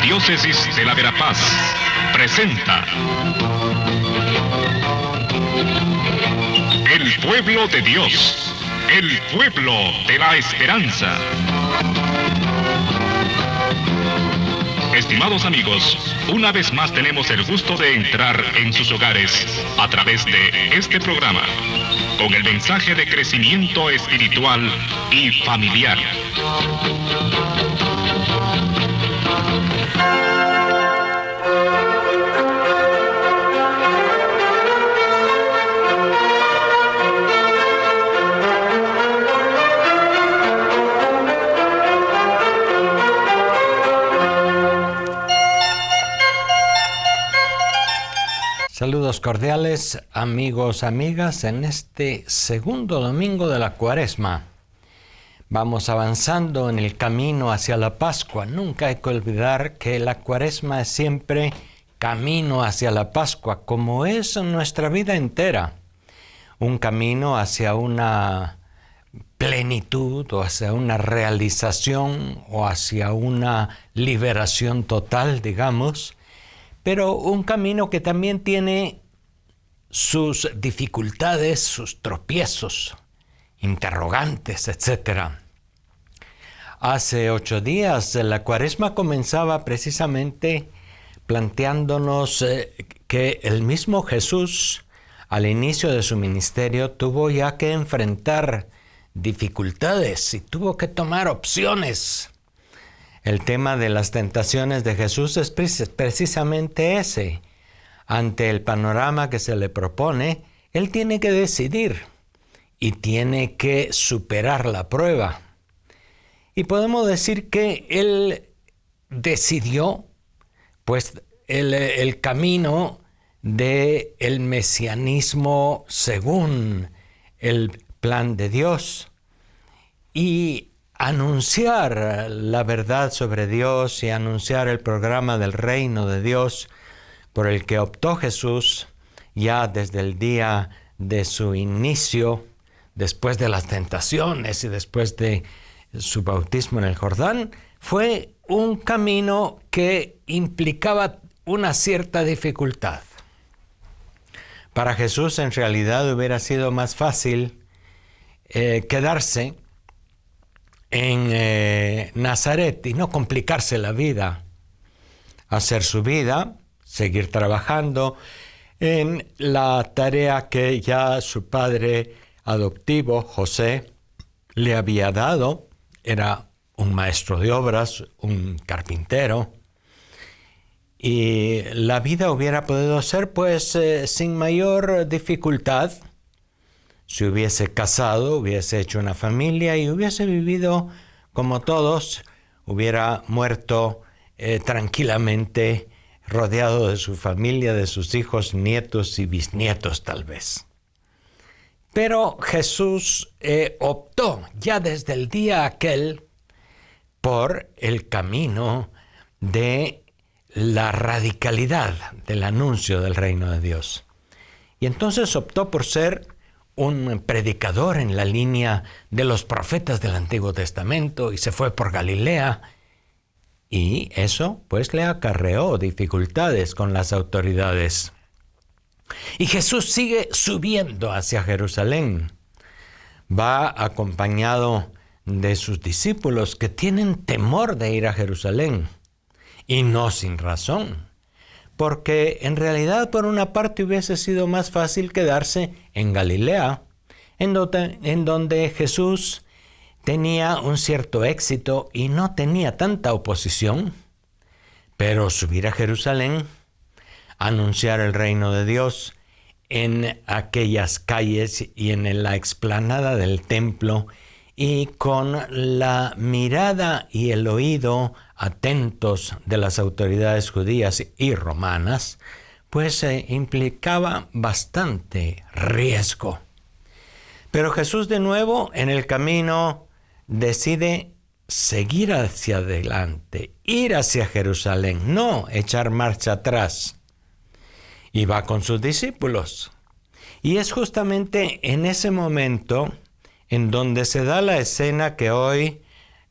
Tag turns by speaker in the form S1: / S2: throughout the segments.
S1: Diócesis de la Verapaz presenta El pueblo de Dios, el pueblo de la esperanza. Estimados amigos, una vez más tenemos el gusto de entrar en sus hogares a través de este programa, con el mensaje de crecimiento espiritual y familiar.
S2: Saludos cordiales, amigos, amigas, en este segundo domingo de la Cuaresma. Vamos avanzando en el camino hacia la Pascua. Nunca hay que olvidar que la Cuaresma es siempre camino hacia la Pascua, como es nuestra vida entera. Un camino hacia una plenitud o hacia una realización o hacia una liberación total, digamos. Pero un camino que también tiene sus dificultades, sus tropiezos, interrogantes, etc. Hace 8 días la Cuaresma comenzaba precisamente planteándonos que el mismo Jesús, al inicio de su ministerio, tuvo ya que enfrentar dificultades y tuvo que tomar opciones. El tema de las tentaciones de Jesús es precisamente ese. Ante el panorama que se le propone, Él tiene que decidir y tiene que superar la prueba. Y podemos decir que Él decidió pues, el camino del mesianismo según el plan de Dios. Y anunciar la verdad sobre Dios y anunciar el programa del reino de Dios por el que optó Jesús ya desde el día de su inicio, después de las tentaciones y después de su bautismo en el Jordán, fue un camino que implicaba una cierta dificultad. Para Jesús en realidad hubiera sido más fácil quedarse en Nazaret y no complicarse la vida, hacer su vida, seguir trabajando en la tarea que ya su padre adoptivo, José, le había dado. Era un maestro de obras, un carpintero, y la vida hubiera podido ser pues sin mayor dificultad. Si hubiese casado, hubiese hecho una familia y hubiese vivido como todos, hubiera muerto tranquilamente, rodeado de su familia, de sus hijos, nietos y bisnietos tal vez. Pero Jesús optó ya desde el día aquel por el camino de la radicalidad del anuncio del reino de Dios. Y entonces optó por ser un predicador en la línea de los profetas del Antiguo Testamento y se fue por Galilea. Y eso pues le acarreó dificultades con las autoridades. Y Jesús sigue subiendo hacia Jerusalén. Va acompañado de sus discípulos que tienen temor de ir a Jerusalén. Y no sin razón. Porque en realidad por una parte hubiese sido más fácil quedarse en Galilea, en donde Jesús tenía un cierto éxito y no tenía tanta oposición, pero subir a Jerusalén, anunciar el reino de Dios en aquellas calles y en la explanada del templo y con la mirada y el oído atentos de las autoridades judías y romanas, pues implicaba bastante riesgo. Pero Jesús de nuevo en el camino decide seguir hacia adelante, ir hacia Jerusalén, no echar marcha atrás. Y va con sus discípulos. Y es justamente en ese momento en donde se da la escena que hoy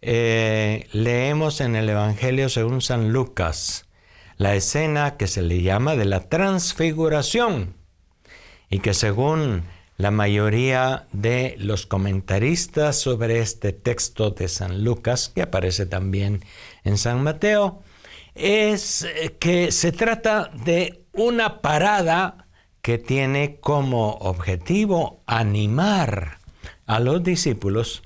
S2: leemos en el Evangelio según San Lucas la escena que se le llama de la transfiguración y que según la mayoría de los comentaristas sobre este texto de San Lucas, que aparece también en San Mateo, es que se trata de una parada que tiene como objetivo animar a los discípulos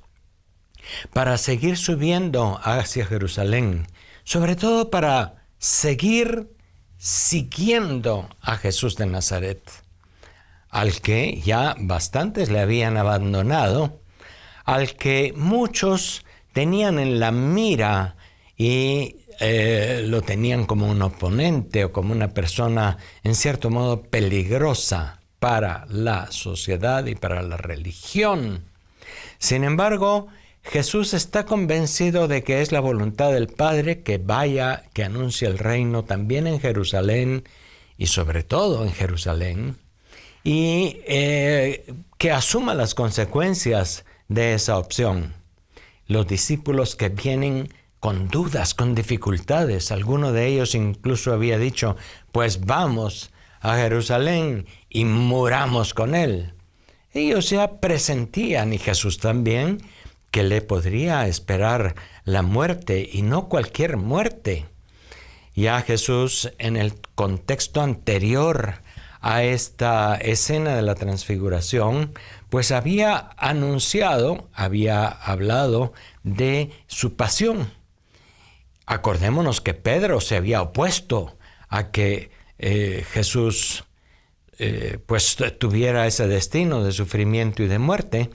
S2: para seguir subiendo hacia Jerusalén, sobre todo para seguir siguiendo a Jesús de Nazaret, al que ya bastantes le habían abandonado, al que muchos tenían en la mira y lo tenían como un oponente o como una persona en cierto modo peligrosa para la sociedad y para la religión. Sin embargo, Jesús está convencido de que es la voluntad del Padre que vaya, que anuncie el reino también en Jerusalén y sobre todo en Jerusalén, y que asuma las consecuencias de esa opción. Los discípulos que vienen con dudas, con dificultades, alguno de ellos incluso había dicho, pues vamos a Jerusalén y muramos con él. Ellos ya presentían, y Jesús también, que le podría esperar la muerte y no cualquier muerte. Ya Jesús, en el contexto anterior a esta escena de la transfiguración, pues había anunciado, había hablado de su pasión. Acordémonos que Pedro se había opuesto a que Jesús pues tuviera ese destino de sufrimiento y de muerte.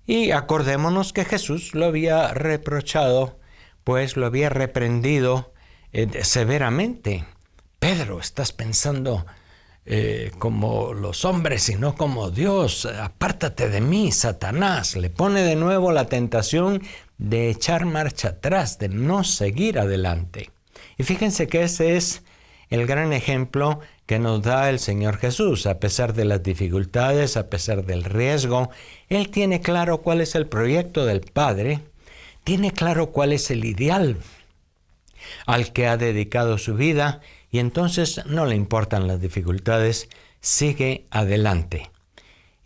S2: Y acordémonos que Jesús lo había reprochado, pues lo había reprendido severamente. Pedro, estás pensando como los hombres y no como Dios. Apártate de mí, Satanás. Le pone de nuevo la tentación de echar marcha atrás, de no seguir adelante. Y fíjense que ese es el gran ejemplo que nos da el Señor Jesús. A pesar de las dificultades, a pesar del riesgo, Él tiene claro cuál es el proyecto del Padre, tiene claro cuál es el ideal al que ha dedicado su vida, y entonces no le importan las dificultades, sigue adelante.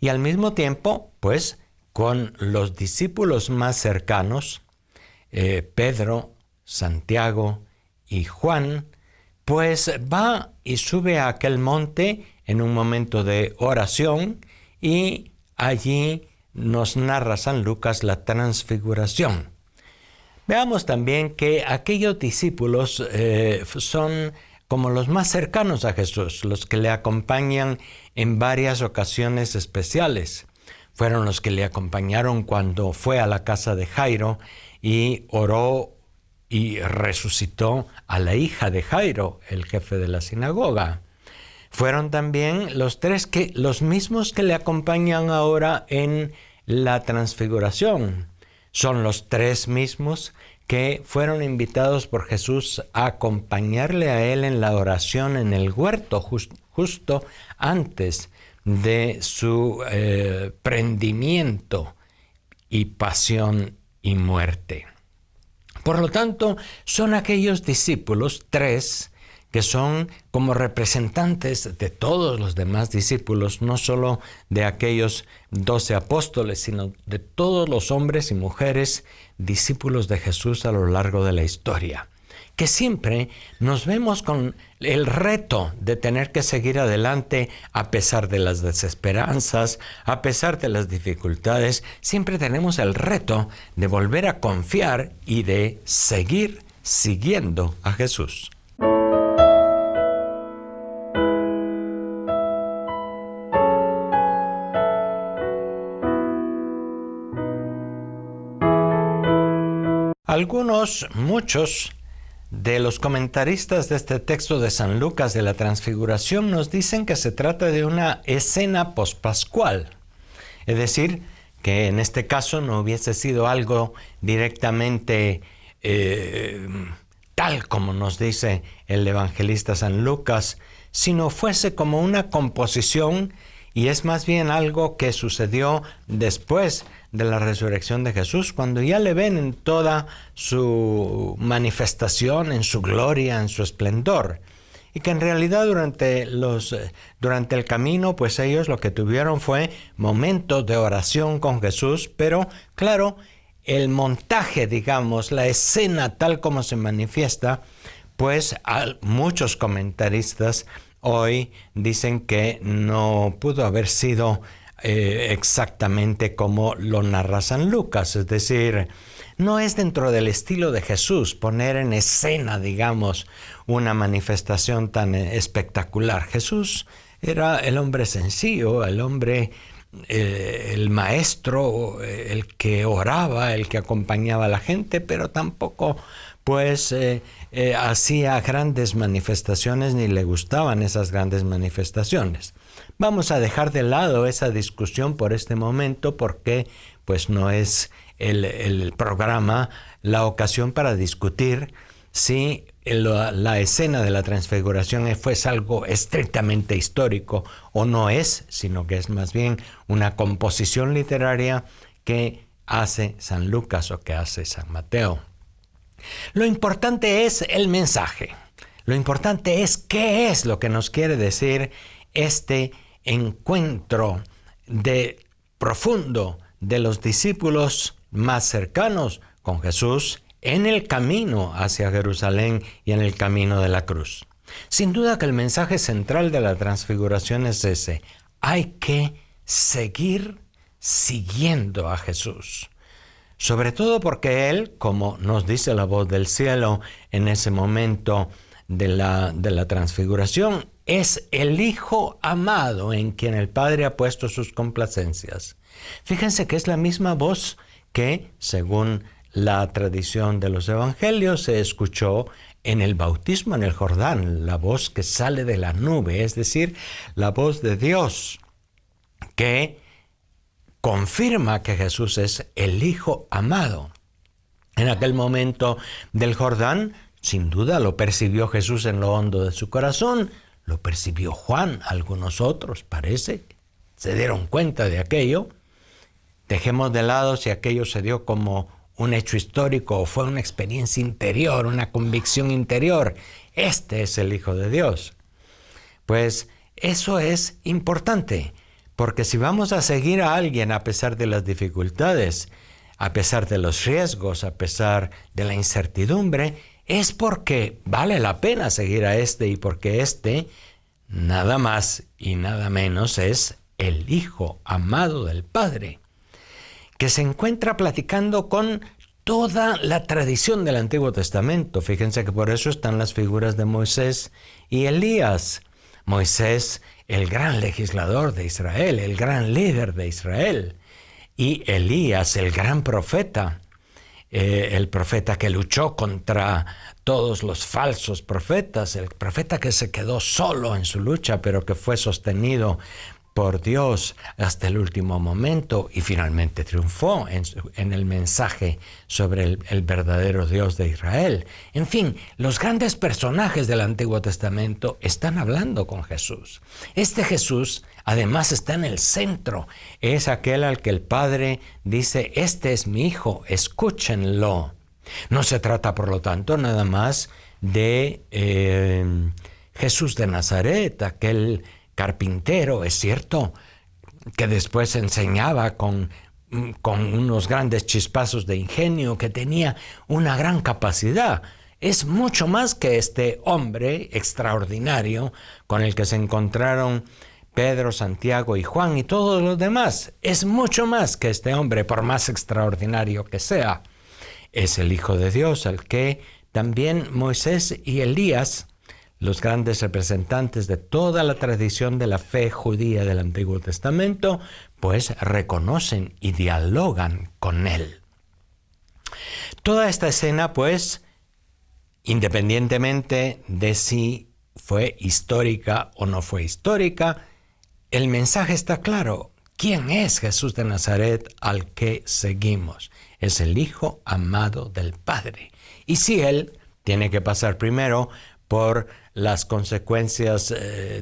S2: Y al mismo tiempo, pues, con los discípulos más cercanos, Pedro, Santiago y Juan, pues va y sube a aquel monte en un momento de oración, y allí nos narra San Lucas la transfiguración. Veamos también que aquellos discípulos son como los más cercanos a Jesús, los que le acompañan en varias ocasiones especiales. Fueron los que le acompañaron cuando fue a la casa de Jairo y oró y resucitó a la hija de Jairo, el jefe de la sinagoga. Fueron también los mismos que le acompañan ahora en la transfiguración. Son los tres mismos que fueron invitados por Jesús a acompañarle a él en la oración en el huerto, justo antes de su prendimiento y pasión y muerte. Por lo tanto, son aquellos discípulos, tres, que son como representantes de todos los demás discípulos, no solo de aquellos 12 apóstoles, sino de todos los hombres y mujeres discípulos de Jesús a lo largo de la historia, que siempre nos vemos con el reto de tener que seguir adelante a pesar de las desesperanzas, a pesar de las dificultades. Siempre tenemos el reto de volver a confiar y de seguir siguiendo a Jesús. Muchos de los comentaristas de este texto de San Lucas de la Transfiguración nos dicen que se trata de una escena pospascual. Es decir, que en este caso no hubiese sido algo directamente tal como nos dice el evangelista San Lucas, sino fuese como una composición y es más bien algo que sucedió después de la resurrección de Jesús, cuando ya le ven en toda su manifestación, en su gloria, en su esplendor. Y que en realidad durante el camino, pues ellos lo que tuvieron fue momentos de oración con Jesús, pero claro, el montaje, digamos, la escena tal como se manifiesta, pues muchos comentaristas hoy dicen que no pudo haber sido exactamente como lo narra San Lucas, es decir, no es dentro del estilo de Jesús poner en escena, digamos, una manifestación tan espectacular. Jesús era el hombre sencillo, el hombre, el maestro, el que oraba, el que acompañaba a la gente, pero tampoco pues hacía grandes manifestaciones ni le gustaban esas grandes manifestaciones. Vamos a dejar de lado esa discusión por este momento porque pues no es el programa, la ocasión para discutir si la escena de la transfiguración fue algo estrictamente histórico o no es, sino que es más bien una composición literaria que hace San Lucas o que hace San Mateo. Lo importante es el mensaje. Lo importante es qué es lo que nos quiere decir este encuentro profundo de los discípulos más cercanos con Jesús en el camino hacia Jerusalén y en el camino de la cruz. Sin duda que el mensaje central de la transfiguración es ese: hay que seguir siguiendo a Jesús. Sobre todo porque Él, como nos dice la voz del cielo en ese momento de la transfiguración, es el Hijo amado en quien el Padre ha puesto sus complacencias. Fíjense que es la misma voz que, según la tradición de los evangelios, se escuchó en el bautismo en el Jordán, la voz que sale de la nube, es decir, la voz de Dios, que confirma que Jesús es el Hijo amado. En aquel momento del Jordán, sin duda lo percibió Jesús en lo hondo de su corazón, lo percibió Juan, algunos otros, parece, se dieron cuenta de aquello. Dejemos de lado si aquello se dio como un hecho histórico o fue una experiencia interior, una convicción interior. Este es el Hijo de Dios. Pues eso es importante, porque si vamos a seguir a alguien a pesar de las dificultades, a pesar de los riesgos, a pesar de la incertidumbre, es porque vale la pena seguir a este y porque este, nada más y nada menos, es el Hijo amado del Padre, que se encuentra platicando con toda la tradición del Antiguo Testamento. Fíjense que por eso están las figuras de Moisés y Elías. Moisés, el gran legislador de Israel, el gran líder de Israel, y Elías, el gran profeta, el profeta que luchó contra todos los falsos profetas, el profeta que se quedó solo en su lucha, pero que fue sostenido por Dios hasta el último momento y finalmente triunfó en el mensaje sobre el verdadero Dios de Israel. En fin, los grandes personajes del Antiguo Testamento están hablando con Jesús. Este Jesús además está en el centro, es aquel al que el Padre dice: este es mi Hijo, escúchenlo. No se trata, por lo tanto, nada más de Jesús de Nazaret, aquel carpintero, es cierto, que después enseñaba con unos grandes chispazos de ingenio, que tenía una gran capacidad. Es mucho más que este hombre extraordinario con el que se encontraron Pedro, Santiago y Juan y todos los demás. Es mucho más que este hombre, por más extraordinario que sea. Es el Hijo de Dios, al que también Moisés y Elías, los grandes representantes de toda la tradición de la fe judía del Antiguo Testamento, pues reconocen y dialogan con él. Toda esta escena, pues, independientemente de si fue histórica o no fue histórica, el mensaje está claro. ¿Quién es Jesús de Nazaret al que seguimos? Es el Hijo amado del Padre. Y si Él tiene que pasar primero por las consecuencias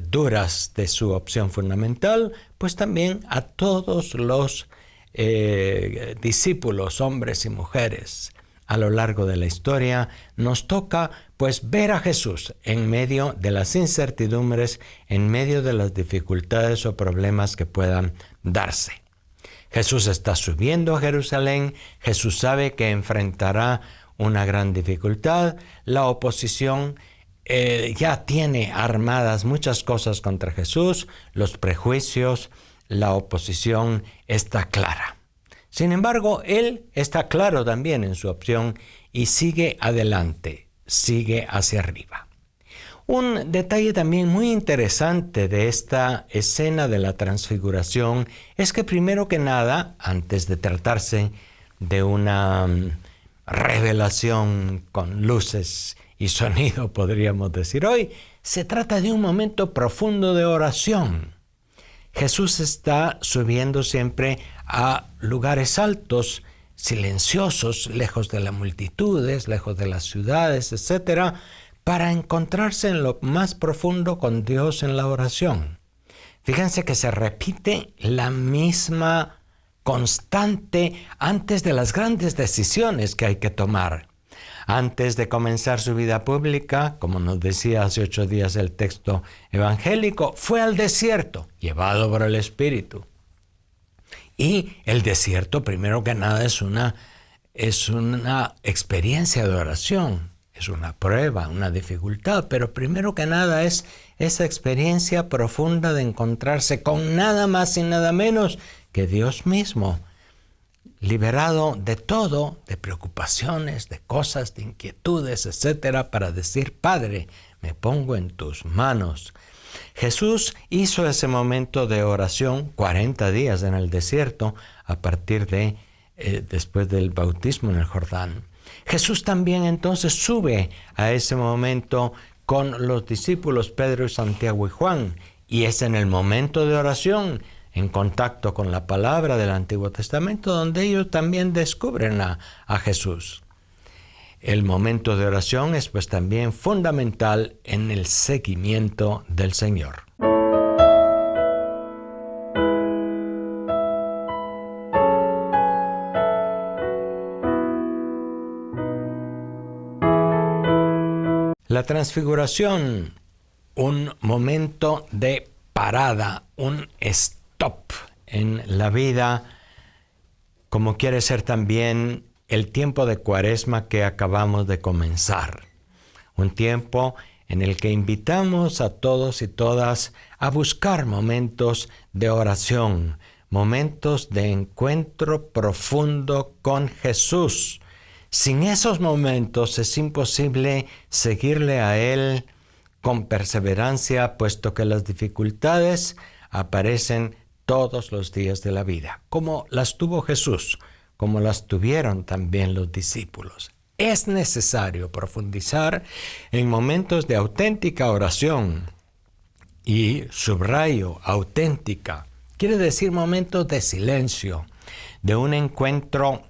S2: duras de su opción fundamental, pues también a todos los discípulos, hombres y mujeres, a lo largo de la historia, nos toca pues ver a Jesús en medio de las incertidumbres, en medio de las dificultades o problemas que puedan darse. Jesús está subiendo a Jerusalén, Jesús sabe que enfrentará una gran dificultad, la oposición ya tiene armadas muchas cosas contra Jesús, los prejuicios, la oposición está clara. Sin embargo, él está claro también en su opción y sigue adelante, sigue hacia arriba. Un detalle también muy interesante de esta escena de la transfiguración es que primero que nada, antes de tratarse de una revelación con luces y sonido, podríamos decir hoy, se trata de un momento profundo de oración. Jesús está subiendo siempre a lugares altos, silenciosos, lejos de las multitudes, lejos de las ciudades, etc., para encontrarse en lo más profundo con Dios en la oración. Fíjense que se repite la misma constante antes de las grandes decisiones que hay que tomar. Antes de comenzar su vida pública, como nos decía hace 8 días el texto evangélico, fue al desierto, llevado por el Espíritu. Y el desierto, primero que nada, es una experiencia de oración, es una prueba, una dificultad, pero primero que nada es esa experiencia profunda de encontrarse con nada más y nada menos que Dios mismo, liberado de todo, de preocupaciones, de cosas, de inquietudes, etcétera, para decir: Padre, me pongo en tus manos. Jesús hizo ese momento de oración 40 días en el desierto a partir de después del bautismo en el Jordán. Jesús también entonces sube a ese momento con los discípulos Pedro y Santiago y Juan, y es en el momento de oración, en contacto con la palabra del Antiguo Testamento, donde ellos también descubren a Jesús. El momento de oración es pues también fundamental en el seguimiento del Señor. La transfiguración, un momento de parada, un stop en la vida, como quiere ser también el tiempo de Cuaresma que acabamos de comenzar. Un tiempo en el que invitamos a todos y todas a buscar momentos de oración, momentos de encuentro profundo con Jesús. Sin esos momentos es imposible seguirle a Él con perseverancia, puesto que las dificultades aparecen todos los días de la vida, como las tuvo Jesús, como las tuvieron también los discípulos. Es necesario profundizar en momentos de auténtica oración, y subrayo, auténtica, quiere decir momentos de silencio, de un encuentro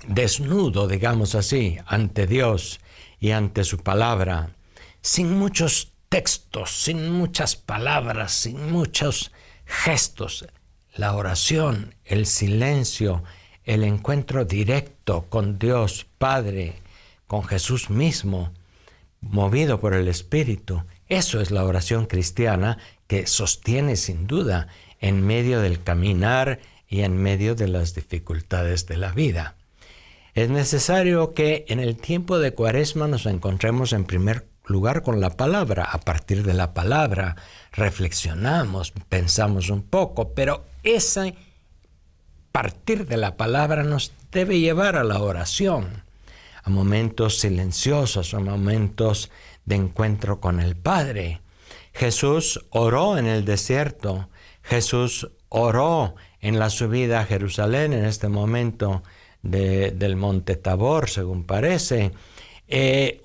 S2: desnudo, digamos así, ante Dios y ante su palabra, sin muchos textos, sin muchas palabras, sin muchos gestos. La oración, el silencio, el encuentro directo con Dios Padre, con Jesús mismo, movido por el Espíritu. Eso es la oración cristiana que sostiene sin duda en medio del caminar y en medio de las dificultades de la vida. Es necesario que en el tiempo de Cuaresma nos encontremos en primer lugar con la palabra. A partir de la palabra reflexionamos, pensamos un poco, pero ese partir de la palabra nos debe llevar a la oración, a momentos silenciosos, a momentos de encuentro con el Padre. Jesús oró en el desierto, Jesús oró en la subida a Jerusalén, en este momento del monte Tabor, según parece,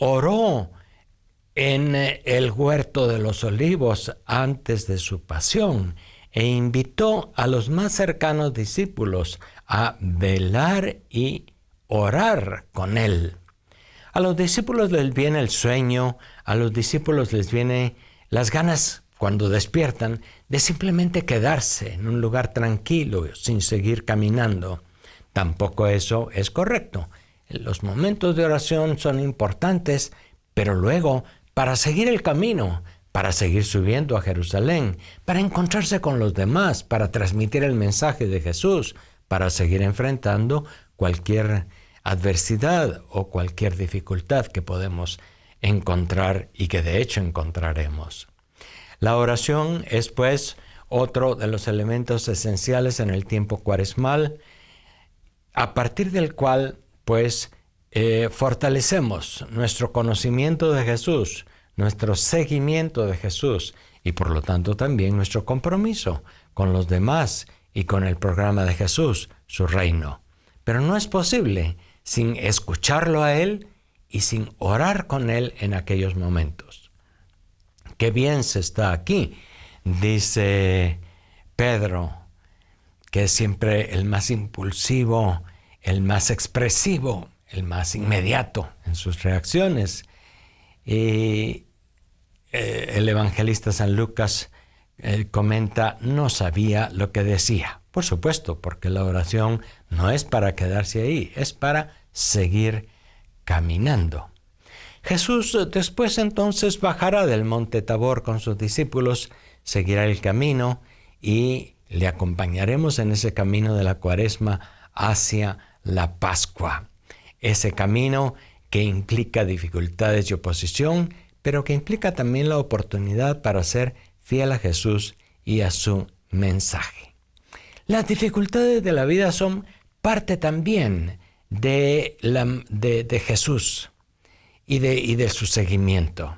S2: oró en el huerto de los olivos antes de su pasión, e invitó a los más cercanos discípulos a velar y orar con él. A los discípulos les viene el sueño, a los discípulos les viene las ganas cuando despiertan de simplemente quedarse en un lugar tranquilo sin seguir caminando. Tampoco eso es correcto. Los momentos de oración son importantes, pero luego, para seguir el camino, para seguir subiendo a Jerusalén, para encontrarse con los demás, para transmitir el mensaje de Jesús, para seguir enfrentando cualquier adversidad o cualquier dificultad que podemos encontrar y que de hecho encontraremos. La oración es pues otro de los elementos esenciales en el tiempo cuaresmal, a partir del cual pues fortalecemos nuestro conocimiento de Jesús, nuestro seguimiento de Jesús y por lo tanto también nuestro compromiso con los demás y con el programa de Jesús, su reino. Pero no es posible sin escucharlo a Él y sin orar con Él en aquellos momentos. Qué bien se está aquí, dice Pedro, que es siempre el más impulsivo, el más expresivo, el más inmediato en sus reacciones. Y el evangelista San Lucas comenta, no sabía lo que decía. Por supuesto, porque la oración no es para quedarse ahí, es para seguir caminando. Jesús después entonces bajará del monte Tabor con sus discípulos, seguirá el camino y le acompañaremos en ese camino de la Cuaresma hacia la Pascua. Ese camino que implica dificultades y oposición, pero que implica también la oportunidad para ser fiel a Jesús y a su mensaje. Las dificultades de la vida son parte también de Jesús y de su seguimiento.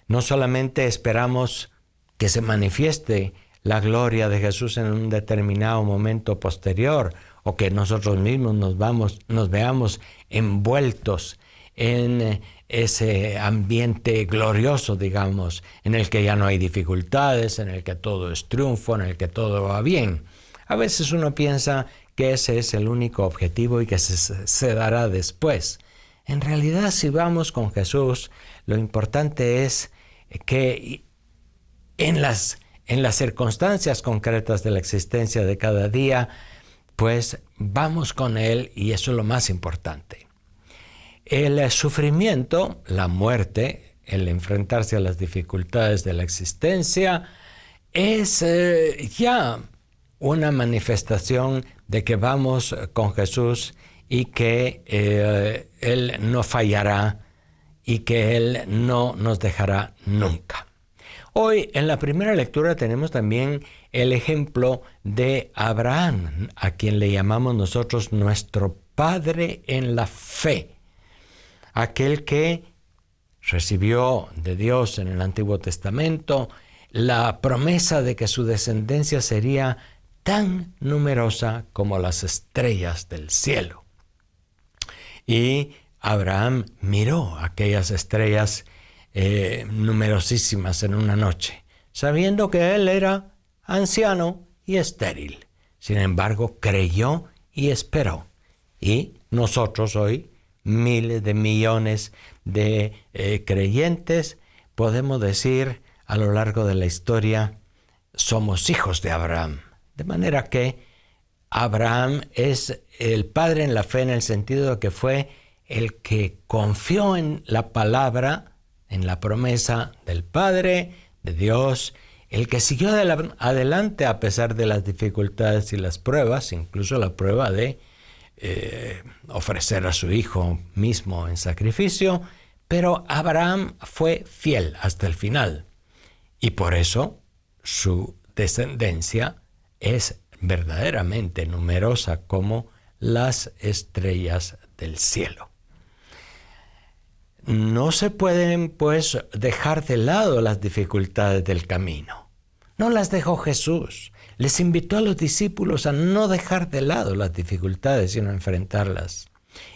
S2: No solamente esperamos que se manifieste la gloria de Jesús en un determinado momento posterior o que nosotros mismos nos veamos envueltos en ese ambiente glorioso, digamos, en el que ya no hay dificultades, en el que todo es triunfo, en el que todo va bien. A veces uno piensa que ese es el único objetivo y que se dará después. En realidad, si vamos con Jesús, lo importante es que en las circunstancias concretas de la existencia de cada día, pues vamos con Él y eso es lo más importante. El sufrimiento, la muerte, el enfrentarse a las dificultades de la existencia, es ya una manifestación de que vamos con Jesús y que Él no fallará y que Él no nos dejará nunca. Hoy en la primera lectura tenemos también el ejemplo de Abraham, a quien le llamamos nosotros nuestro Padre en la fe. Aquel que recibió de Dios en el Antiguo Testamento la promesa de que su descendencia sería tan numerosa como las estrellas del cielo. Y Abraham miró aquellas estrellas numerosísimas en una noche, sabiendo que él era anciano y estéril. Sin embargo, creyó y esperó. Y nosotros hoy, miles de millones de creyentes, podemos decir a lo largo de la historia, somos hijos de Abraham. De manera que Abraham es el padre en la fe en el sentido de que fue el que confió en la palabra, en la promesa del Padre, de Dios, el que siguió adelante a pesar de las dificultades y las pruebas, incluso la prueba de ofrecer a su hijo mismo en sacrificio, pero Abraham fue fiel hasta el final y por eso su descendencia es verdaderamente numerosa como las estrellas del cielo. No se pueden, pues, dejar de lado las dificultades del camino. No las dejó Jesús. Les invitó a los discípulos a no dejar de lado las dificultades, sino a enfrentarlas.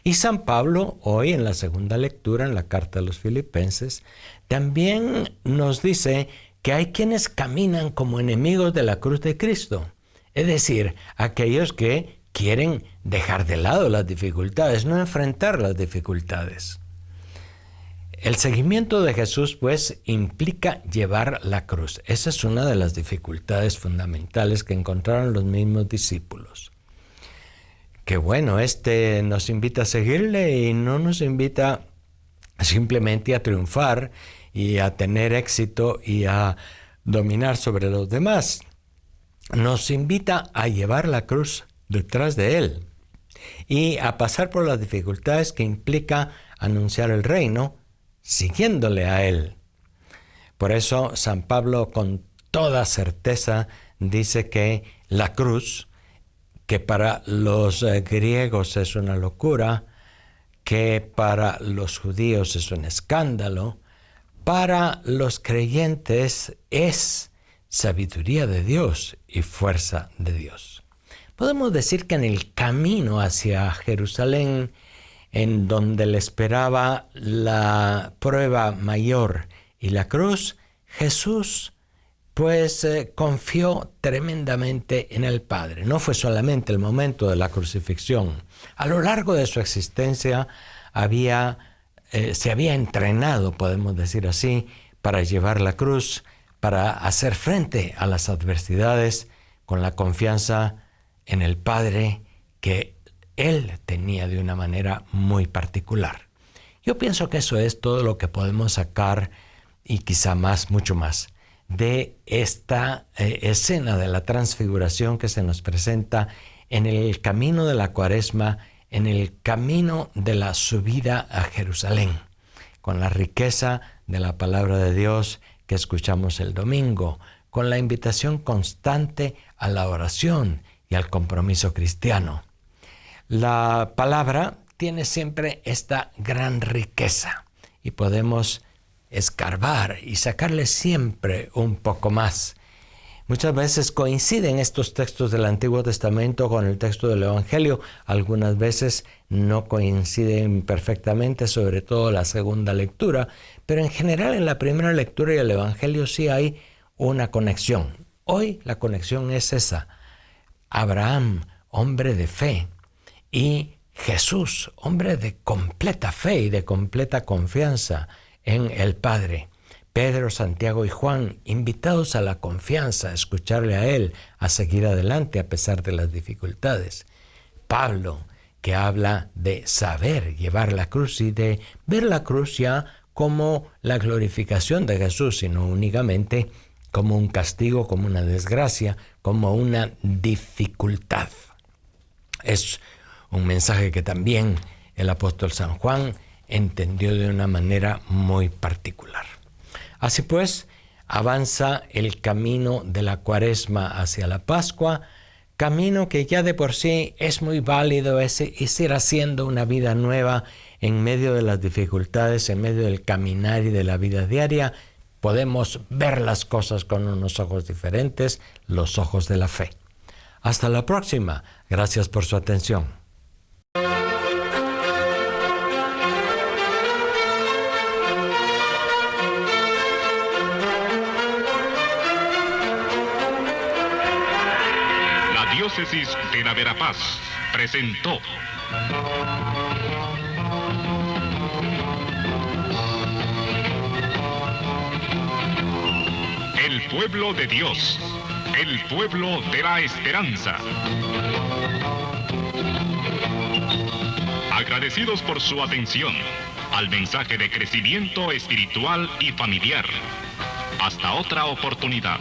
S2: Y San Pablo, hoy en la segunda lectura, en la carta a los Filipenses, también nos dice que hay quienes caminan como enemigos de la cruz de Cristo. Es decir, aquellos que quieren dejar de lado las dificultades, no enfrentar las dificultades. El seguimiento de Jesús, pues, implica llevar la cruz. Esa es una de las dificultades fundamentales que encontraron los mismos discípulos. Que bueno, nos invita a seguirle y no nos invita simplemente a triunfar y a tener éxito y a dominar sobre los demás. Nos invita a llevar la cruz detrás de él y a pasar por las dificultades que implica anunciar el reino siguiéndole a él. Por eso San Pablo con toda certeza dice que la cruz, que para los griegos es una locura, que para los judíos es un escándalo, para los creyentes es sabiduría de Dios y fuerza de Dios. Podemos decir que en el camino hacia Jerusalén, en donde le esperaba la prueba mayor y la cruz, Jesús pues confió tremendamente en el Padre. No fue solamente el momento de la crucifixión. A lo largo de su existencia se había entrenado, podemos decir así, para llevar la cruz, para hacer frente a las adversidades con la confianza en el Padre que él tenía de una manera muy particular. Yo pienso que eso es todo lo que podemos sacar, y quizá más, mucho más, de esta escena de la transfiguración que se nos presenta en el camino de la Cuaresma, en el camino de la subida a Jerusalén, con la riqueza de la palabra de Dios que escuchamos el domingo, con la invitación constante a la oración y al compromiso cristiano. La palabra tiene siempre esta gran riqueza y podemos escarbar y sacarle siempre un poco más. Muchas veces coinciden estos textos del Antiguo Testamento con el texto del Evangelio. Algunas veces no coinciden perfectamente, sobre todo la segunda lectura, pero en general en la primera lectura y el Evangelio sí hay una conexión. Hoy la conexión es esa. Abraham, hombre de fe, y Jesús, hombre de completa fe y de completa confianza en el Padre. Pedro, Santiago y Juan, invitados a la confianza, a escucharle a él, a seguir adelante a pesar de las dificultades. Pablo, que habla de saber llevar la cruz y de ver la cruz ya como la glorificación de Jesús, sino únicamente como un castigo, como una desgracia, como una dificultad. Es un mensaje que también el apóstol San Juan entendió de una manera muy particular. Así pues, avanza el camino de la Cuaresma hacia la Pascua, camino que ya de por sí es muy válido, es ir haciendo una vida nueva en medio de las dificultades, en medio del caminar y de la vida diaria. Podemos ver las cosas con unos ojos diferentes, los ojos de la fe. Hasta la próxima. Gracias por su atención.
S1: La Diócesis de la Verapaz presentó El pueblo de Dios, el pueblo de la esperanza. Agradecidos por su atención al mensaje de crecimiento espiritual y familiar. Hasta otra oportunidad.